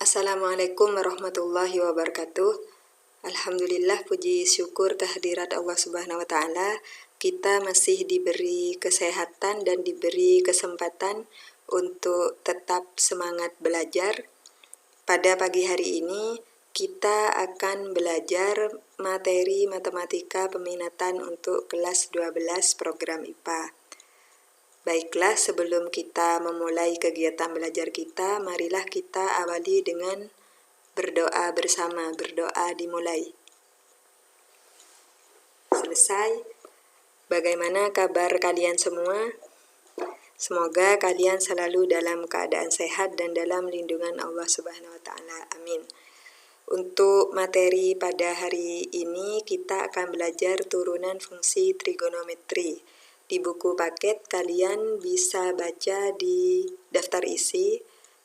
Assalamualaikum warahmatullahi wabarakatuh. Alhamdulillah, puji syukur kehadirat Allah Subhanahu wa Ta'ala. Kita masih diberi kesehatan dan diberi kesempatan untuk tetap semangat belajar. Pada pagi hari ini, kita akan belajar materi matematika peminatan untuk kelas 12 program IPA. Baiklah, sebelum kita memulai kegiatan belajar kita, marilah kita awali dengan berdoa bersama. Berdoa dimulai. Selesai. Bagaimana kabar kalian semua? Semoga kalian selalu dalam keadaan sehat dan dalam lindungan Allah Subhanahu wa Ta'ala. Amin. Untuk materi pada hari ini, kita akan belajar turunan fungsi trigonometri. Di buku paket kalian bisa baca di daftar isi.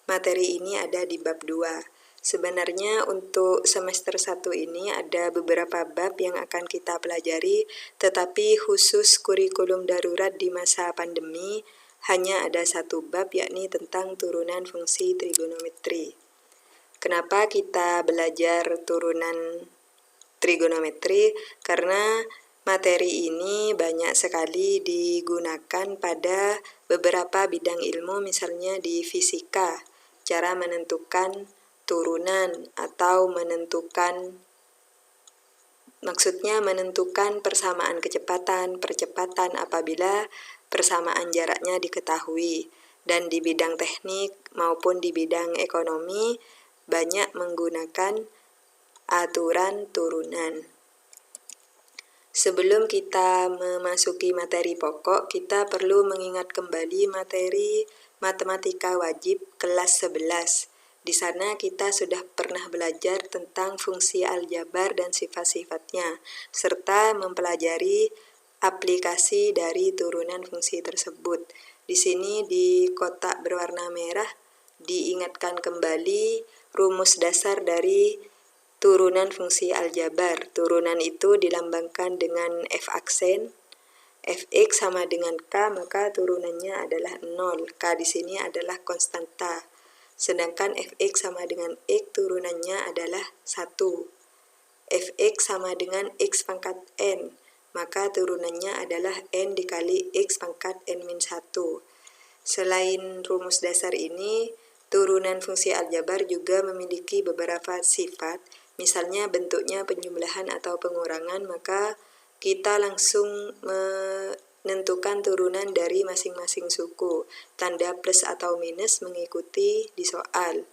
Materi ini ada di bab 2. Sebenarnya untuk semester 1 ini ada beberapa bab yang akan kita pelajari, tetapi khusus kurikulum darurat di masa pandemi, hanya ada satu bab, yakni tentang turunan fungsi trigonometri. Kenapa kita belajar turunan trigonometri? Karena materi ini banyak sekali digunakan pada beberapa bidang ilmu, misalnya di fisika, cara menentukan turunan atau menentukan persamaan percepatan apabila persamaan jaraknya diketahui. Dan di bidang teknik maupun di bidang ekonomi banyak menggunakan aturan turunan. Sebelum kita memasuki materi pokok, kita perlu mengingat kembali materi matematika wajib kelas 11. Di sana kita sudah pernah belajar tentang fungsi aljabar dan sifat-sifatnya, serta mempelajari aplikasi dari turunan fungsi tersebut. Di sini di kotak berwarna merah diingatkan kembali rumus dasar dari turunan fungsi aljabar. Turunan itu dilambangkan dengan F aksen. Fx sama dengan K, maka turunannya adalah 0. K di sini adalah konstanta. Sedangkan Fx sama dengan X, turunannya adalah 1. Fx sama dengan X pangkat N, maka turunannya adalah N dikali X pangkat N-1. Selain rumus dasar ini, turunan fungsi aljabar juga memiliki beberapa sifat. Misalnya bentuknya penjumlahan atau pengurangan, maka kita langsung menentukan turunan dari masing-masing suku. Tanda plus atau minus mengikuti di soal.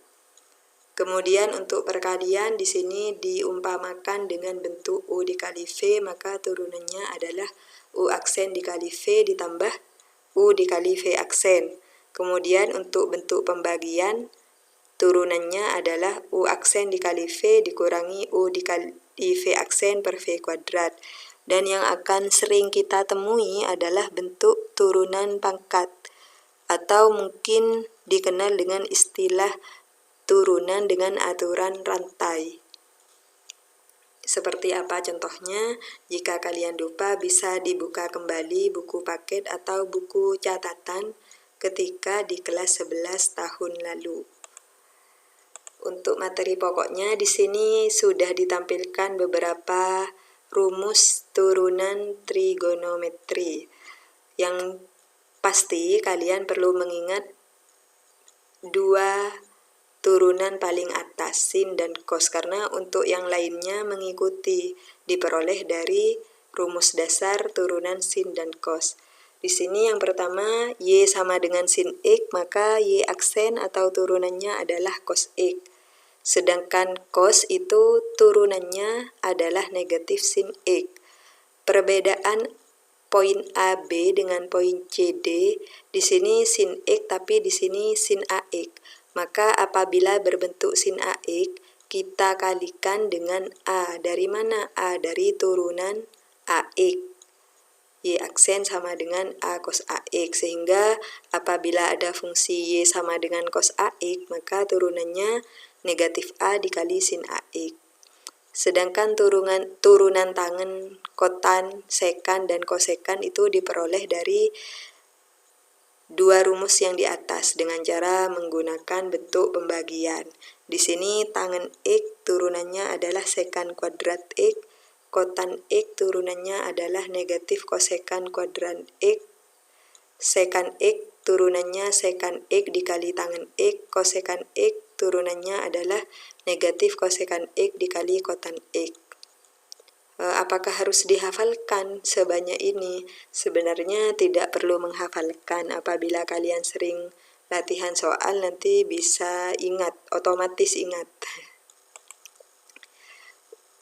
Kemudian untuk perkalian di sini diumpamakan dengan bentuk U dikali V, maka turunannya adalah U aksen dikali V ditambah U dikali V aksen. Kemudian untuk bentuk pembagian, turunannya adalah U aksen dikali V dikurangi U dikali V aksen per V kuadrat. Dan yang akan sering kita temui adalah bentuk turunan pangkat, atau mungkin dikenal dengan istilah turunan dengan aturan rantai. Seperti apa contohnya? Jika kalian lupa, bisa dibuka kembali buku paket atau buku catatan ketika di kelas 11 tahun lalu. Untuk materi pokoknya di sini sudah ditampilkan beberapa rumus turunan trigonometri. Yang pasti kalian perlu mengingat dua turunan paling atas, sin dan cos, karena untuk yang lainnya mengikuti diperoleh dari rumus dasar turunan sin dan cos. Di sini yang pertama, Y sama dengan sin X, maka Y aksen atau turunannya adalah cos X. Sedangkan cos itu turunannya adalah negatif sin X. Perbedaan poin AB dengan poin CD, di sini sin X tapi di sini sin AX. Maka apabila berbentuk sin AX, kita kalikan dengan A. Dari mana A? Dari turunan AX. Y aksen sama dengan A cos AX. Sehingga apabila ada fungsi Y sama dengan cos AX, maka turunannya negatif A dikali sin AX. Sedangkan turunan tangen, kotan, sekan, dan kosekan itu diperoleh dari dua rumus yang di atas dengan cara menggunakan bentuk pembagian. Di sini tangen X turunannya adalah sekan kuadrat X, kotan X turunannya adalah negatif kosekan kuadrat X, sekan X turunannya sekan X dikali tangen X, kosekan X turunannya adalah negatif kosekan X dikali kotan X. Apakah harus dihafalkan sebanyak ini? Sebenarnya tidak perlu menghafalkan. Apabila kalian sering latihan soal nanti bisa ingat, otomatis ingat.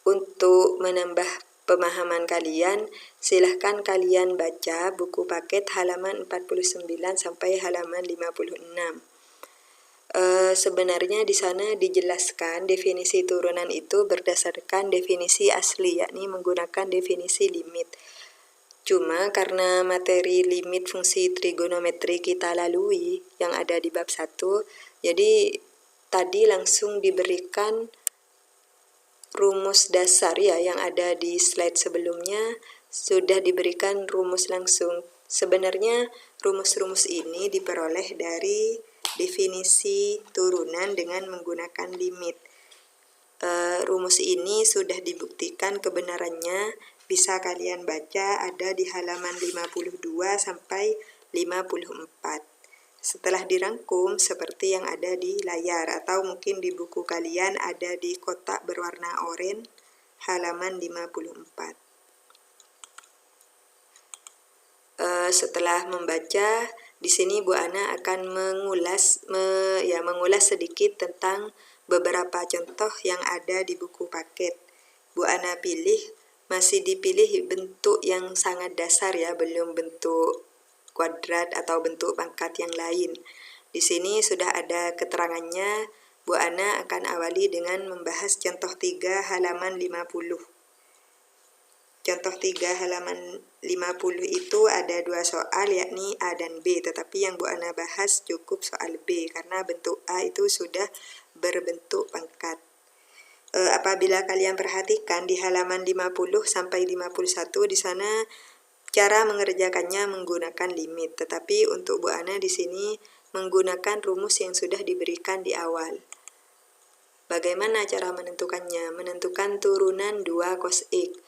Untuk menambah pemahaman kalian, silahkan kalian baca buku paket halaman 49 sampai halaman 56. Sebenarnya di sana dijelaskan definisi turunan itu berdasarkan definisi asli, yakni menggunakan definisi limit. Cuma karena materi limit fungsi trigonometri kita lalui yang ada di bab 1, jadi tadi langsung diberikan rumus dasar ya, yang ada di slide sebelumnya sudah diberikan rumus langsung. Sebenarnya rumus-rumus ini diperoleh dari definisi turunan dengan menggunakan limit. Rumus ini sudah dibuktikan kebenarannya, bisa kalian baca ada di halaman 52 sampai 54. Setelah dirangkum seperti yang ada di layar, atau mungkin di buku kalian ada di kotak berwarna oranye halaman 54. Setelah membaca, di sini Bu Ana akan mengulas sedikit tentang beberapa contoh yang ada di buku paket. Bu Ana masih dipilih bentuk yang sangat dasar ya, belum bentuk kuadrat atau bentuk pangkat yang lain. Di sini sudah ada keterangannya. Bu Ana akan awali dengan membahas contoh 3 halaman 50. Contoh 3 halaman 50 itu ada 2 soal, yakni A dan B, tetapi yang Bu Ana bahas cukup soal B karena bentuk A itu sudah berbentuk pangkat. Apabila kalian perhatikan di halaman 50 sampai 51 di sana cara mengerjakannya menggunakan limit, tetapi untuk Bu Ana di sini menggunakan rumus yang sudah diberikan di awal. Bagaimana cara menentukannya? Menentukan turunan 2 cos X.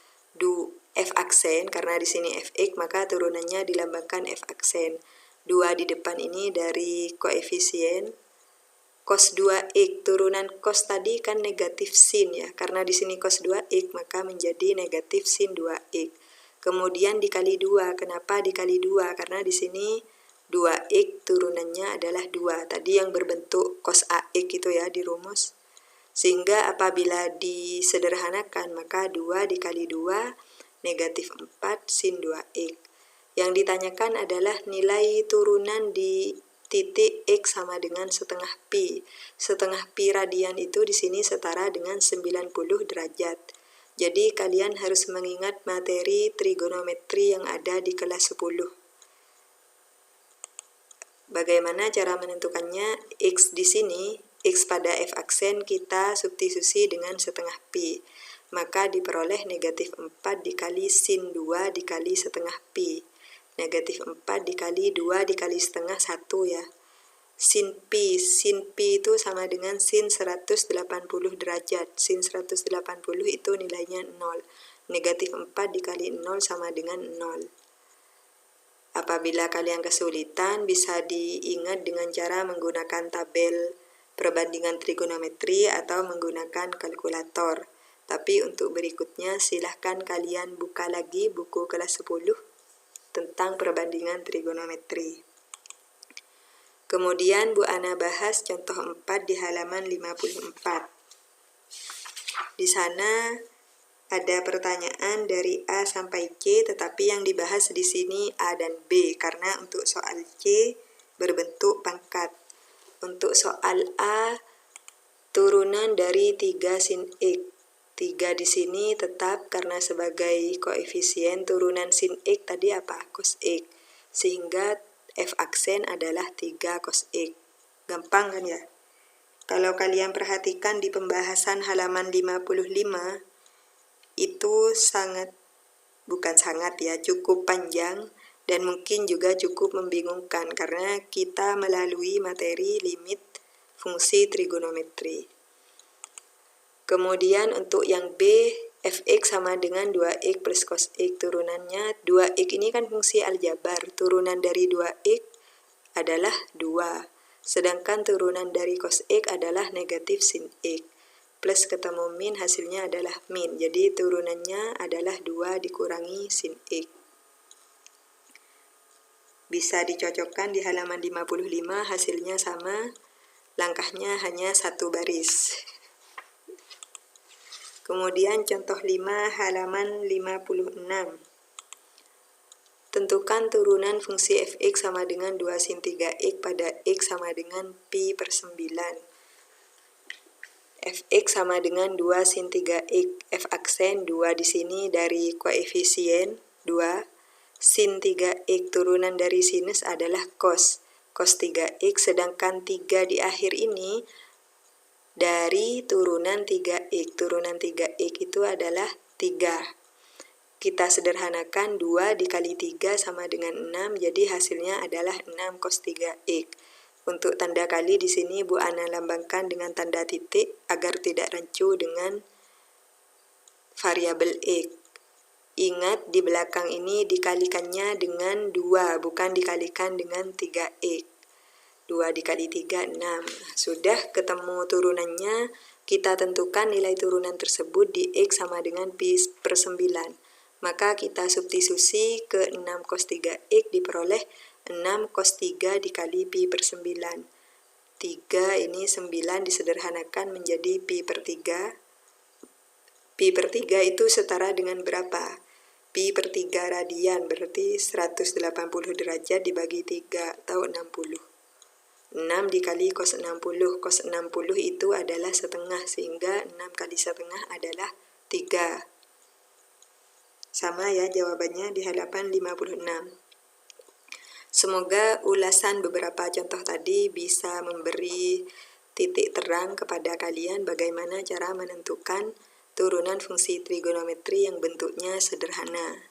F aksen, karena di sini Fx maka turunannya dilambangkan F aksen. 2 di depan ini dari koefisien. Cos 2x, turunan cos tadi kan negatif sin ya, karena di sini cos 2x maka menjadi negatif sin 2x. Kemudian dikali 2, kenapa dikali 2? Karena di sini 2x turunannya adalah 2, tadi yang berbentuk cos ax itu ya di rumus. Sehingga apabila disederhanakan maka 2 dikali 2 negatif 4 sin 2x. Yang ditanyakan adalah nilai turunan di titik X sama dengan setengah pi. Setengah pi radian itu di sini setara dengan 90 derajat. Jadi kalian harus mengingat materi trigonometri yang ada di kelas 10. Bagaimana cara menentukannya? X di sini, X pada F aksen kita substitusi dengan setengah pi. Maka diperoleh negatif 4 dikali sin 2 dikali setengah pi. Negatif 4 dikali 2 dikali setengah 1 ya. Sin pi itu sama dengan sin 180 derajat. Sin 180 itu nilainya 0. Negatif 4 dikali 0 sama dengan 0. Apabila kalian kesulitan, bisa diingat dengan cara menggunakan tabel perbandingan trigonometri atau menggunakan kalkulator. Tapi untuk berikutnya silahkan kalian buka lagi buku kelas 10 tentang perbandingan trigonometri. Kemudian Bu Ana bahas contoh 4 di halaman 54. Di sana ada pertanyaan dari A sampai C, tetapi yang dibahas di sini A dan B karena untuk soal C berbentuk pangkat. Untuk soal A, turunan dari 3 sin X. 3 di sini tetap karena sebagai koefisien turunan sin X tadi apa? Cos X. Sehingga F aksen adalah 3 cos X. Gampang kan ya? Kalau kalian perhatikan di pembahasan halaman 55, itu cukup panjang dan mungkin juga cukup membingungkan karena kita melalui materi limit fungsi trigonometri. Kemudian untuk yang B, fx sama dengan 2x plus cos x, turunannya 2x ini kan fungsi aljabar, turunan dari 2x adalah 2, sedangkan turunan dari cos x adalah negatif sin x, plus ketemu min hasilnya adalah min, jadi turunannya adalah 2 dikurangi sin x. Bisa dicocokkan di halaman 55, hasilnya sama, langkahnya hanya satu baris. Kemudian contoh 5 halaman 56. Tentukan turunan fungsi fx sama dengan 2 sin 3x pada x sama dengan pi per 9. Fx sama dengan 2 sin 3x, f aksen 2 di sini dari koefisien 2. Sin 3x turunan dari sinus adalah cos 3x, sedangkan 3 di akhir ini dari turunan 3x. Turunan 3x itu adalah 3. Kita sederhanakan 2 dikali 3 sama dengan 6, jadi hasilnya adalah 6 cos 3x. Untuk tanda kali di sini Bu Ana lambangkan dengan tanda titik agar tidak rancu dengan variabel x. Ingat, di belakang ini dikalikannya dengan 2, bukan dikalikan dengan 3x. 2 dikali 3, 6. Sudah ketemu turunannya, kita tentukan nilai turunan tersebut di x sama dengan pi per 9. Maka kita substitusi ke 6 cos 3x diperoleh 6 cos 3 dikali pi per 9. 3 ini 9 disederhanakan menjadi pi per 3. Pi per 3 itu setara dengan berapa? Pi per 3 radian, berarti 180 derajat dibagi 3 atau 60. 6 dikali cos 60. Cos 60 itu adalah setengah, sehingga 6 kali setengah adalah 3. Sama ya jawabannya di halaman 56. Semoga ulasan beberapa contoh tadi bisa memberi titik terang kepada kalian bagaimana cara menentukan turunan fungsi trigonometri yang bentuknya sederhana.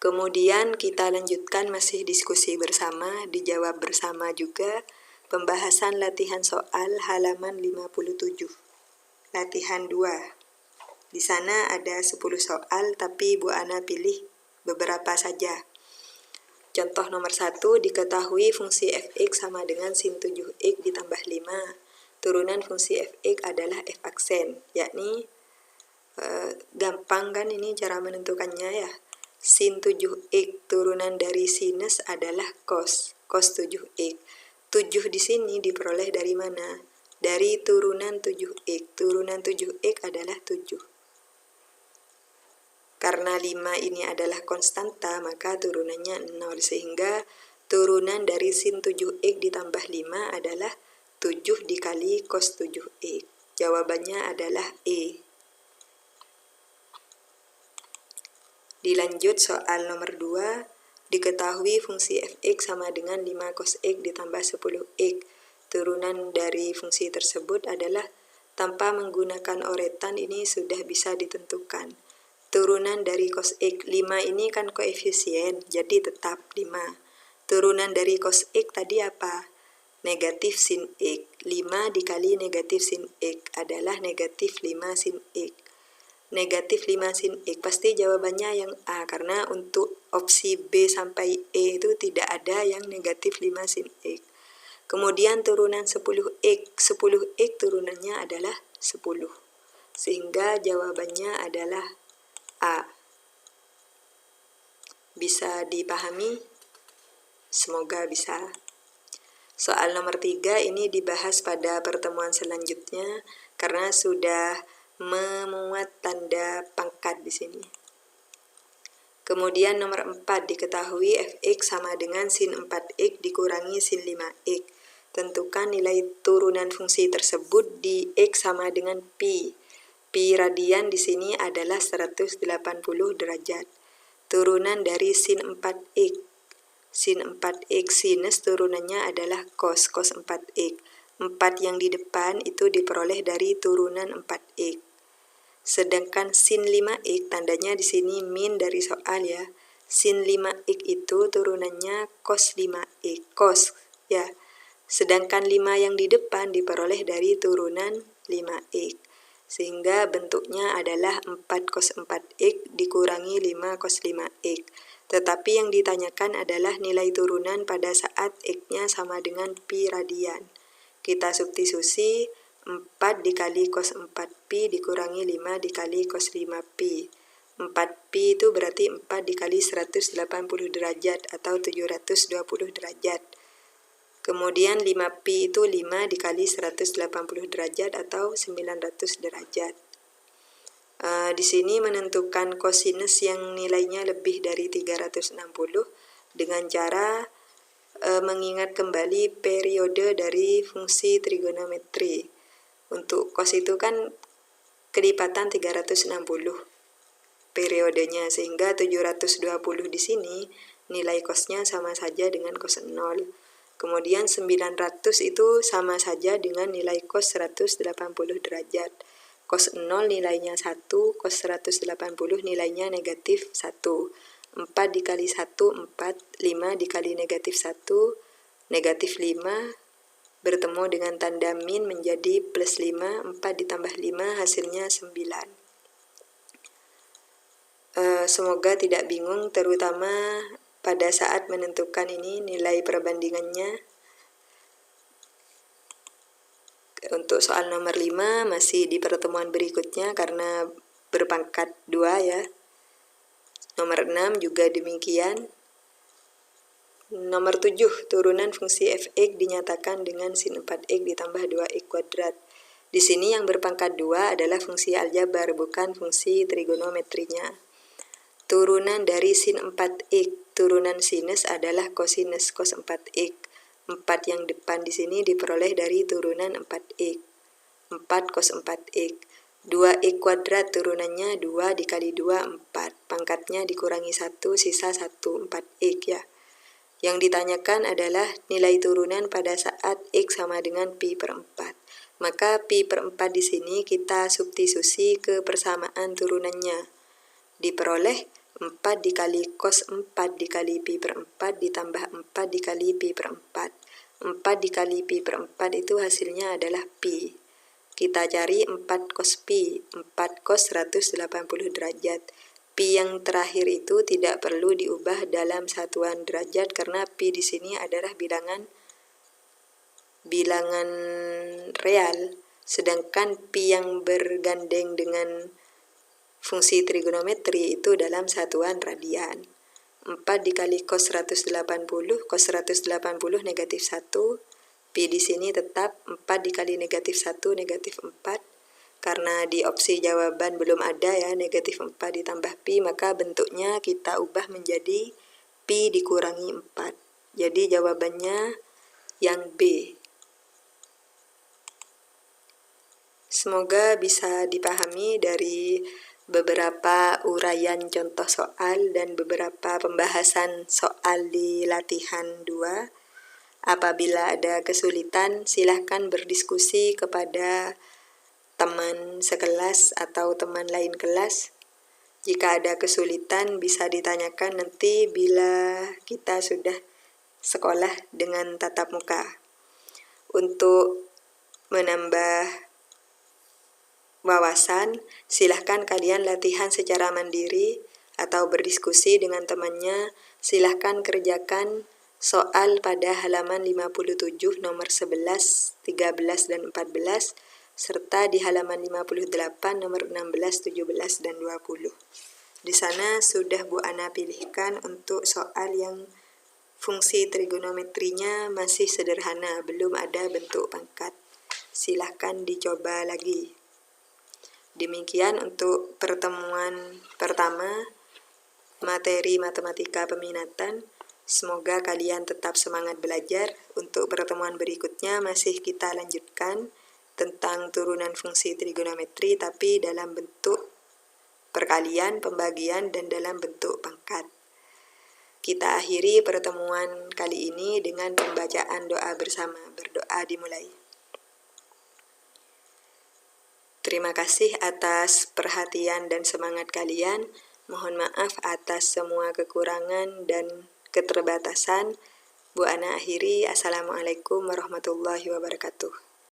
Kemudian kita lanjutkan masih diskusi bersama, dijawab bersama juga, pembahasan latihan soal halaman 57. Latihan 2. Di sana ada 10 soal, tapi Bu Ana pilih beberapa saja. Contoh nomor 1, diketahui fungsi fx sama dengan sin 7x ditambah 5. Turunan fungsi fx adalah f aksen, yakni gampang kan ini cara menentukannya ya. Sin 7x turunan dari sinus adalah cos 7x. 7 di sini diperoleh dari mana? Dari turunan 7x. Turunan 7x adalah 7. Karena 5 ini adalah konstanta, maka turunannya 0, sehingga turunan dari sin 7x ditambah 5 adalah 7 dikali cos 7x. Jawabannya adalah E. Dilanjut soal nomor 2, diketahui fungsi fx sama dengan 5 cos x ditambah 10x. Turunan dari fungsi tersebut adalah, tanpa menggunakan oretan ini sudah bisa ditentukan. Turunan dari cos x, 5 ini kan koefisien, jadi tetap 5. Turunan dari cos x tadi apa? Negatif sin x. 5 dikali negatif sin x adalah negatif 5 sin x. Negatif 5 sin x, pasti jawabannya yang A, karena untuk opsi B sampai E itu tidak ada yang negatif 5 sin x. Kemudian turunan 10x, 10x turunannya adalah 10. Sehingga jawabannya adalah A. Bisa dipahami? Semoga bisa. Soal nomor 3 ini dibahas pada pertemuan selanjutnya karena sudah memuat tanda pangkat di sini. Kemudian nomor 4, diketahui fx sama dengan sin 4x dikurangi sin 5x. Tentukan nilai turunan fungsi tersebut di x sama dengan pi. Pi radian di sini adalah 180 derajat. Turunan dari sin 4x. Sin 4x sinus turunannya adalah cos 4x. 4 yang di depan itu diperoleh dari turunan 4x. Sedangkan sin 5x tandanya di sini min dari soal ya. sin 5x itu turunannya cos 5x, cos ya. Sedangkan 5 yang di depan diperoleh dari turunan 5x. Sehingga bentuknya adalah 4 cos 4x dikurangi 5 cos 5x. Tetapi yang ditanyakan adalah nilai turunan pada saat x-nya sama dengan pi radian. Kita substitusi 4 dikali cos 4pi dikurangi 5 dikali cos 5pi. 4pi itu berarti 4 dikali 180 derajat atau 720 derajat. Kemudian 5pi itu 5 dikali 180 derajat atau 900 derajat. Di sini menentukan kosinus yang nilainya lebih dari 360 dengan cara mengingat kembali periode dari fungsi trigonometri. Untuk cos itu kan kelipatan 360 periodenya, sehingga 720 di sini nilai cosnya sama saja dengan cos 0. Kemudian 900 itu sama saja dengan nilai cos 180 derajat. Cos 0 nilainya 1, cos 180 nilainya negatif 1. 4 dikali 1, 4. 5 dikali negatif 1, negatif 5. Bertemu dengan tanda min menjadi plus 5. 4 ditambah 5 hasilnya 9. Semoga tidak bingung, terutama pada saat menentukan ini nilai perbandingannya. Untuk soal nomor 5 masih di pertemuan berikutnya karena berpangkat 2 ya. Nomor 6 juga demikian. Nomor 7, turunan fungsi f(x) dinyatakan dengan sin 4x ditambah 2x kuadrat. Di sini yang berpangkat 2 adalah fungsi aljabar, bukan fungsi trigonometrinya. Turunan dari sin 4x, turunan sinus adalah kosinus cos 4x. 4 yang depan di sini diperoleh dari turunan 4x. 4 cos 4x. 2x kuadrat turunannya 2 dikali 2, 4. Pangkatnya dikurangi 1, sisa 1, 4x ya. Yang ditanyakan adalah nilai turunan pada saat x sama dengan pi per 4. Maka pi per 4 di sini kita substitusi ke persamaan turunannya. Diperoleh 4 dikali cos 4 dikali pi per 4 ditambah 4 dikali pi per 4. 4 dikali pi per 4 itu hasilnya adalah pi. Kita cari 4 cos pi, 4 cos 180 derajat. Pi yang terakhir itu tidak perlu diubah dalam satuan derajat karena pi di sini adalah bilangan real. Sedangkan pi yang bergandeng dengan fungsi trigonometri itu dalam satuan radian. 4 dikali cos 180, cos 180 negatif 1, pi di sini tetap 4 dikali negatif 1, negatif 4. Karena di opsi jawaban belum ada ya, negatif 4 ditambah pi, maka bentuknya kita ubah menjadi pi dikurangi 4. Jadi jawabannya yang B. Semoga bisa dipahami dari beberapa uraian contoh soal dan beberapa pembahasan soal di latihan 2. Apabila ada kesulitan, silahkan berdiskusi kepada teman sekelas atau teman lain kelas. Jika ada kesulitan bisa ditanyakan nanti bila kita sudah sekolah dengan tatap muka. Untuk menambah wawasan, silahkan kalian latihan secara mandiri atau berdiskusi dengan temannya. Silahkan kerjakan soal pada halaman 57 nomor 11, 13, dan 14, serta di halaman 58 nomor 16, 17, dan 20. Di sana sudah Bu Ana pilihkan untuk soal yang fungsi trigonometrinya masih sederhana, belum ada bentuk pangkat. Silahkan dicoba lagi. Demikian untuk pertemuan pertama materi matematika peminatan. Semoga kalian tetap semangat belajar. Untuk pertemuan berikutnya masih kita lanjutkan tentang turunan fungsi trigonometri tapi dalam bentuk perkalian, pembagian, dan dalam bentuk pangkat. Kita akhiri pertemuan kali ini dengan pembacaan doa bersama. Berdoa dimulai. Terima kasih atas perhatian dan semangat kalian. Mohon maaf atas semua kekurangan dan keterbatasan. Bu Ana akhiri, Assalamualaikum warahmatullahi wabarakatuh.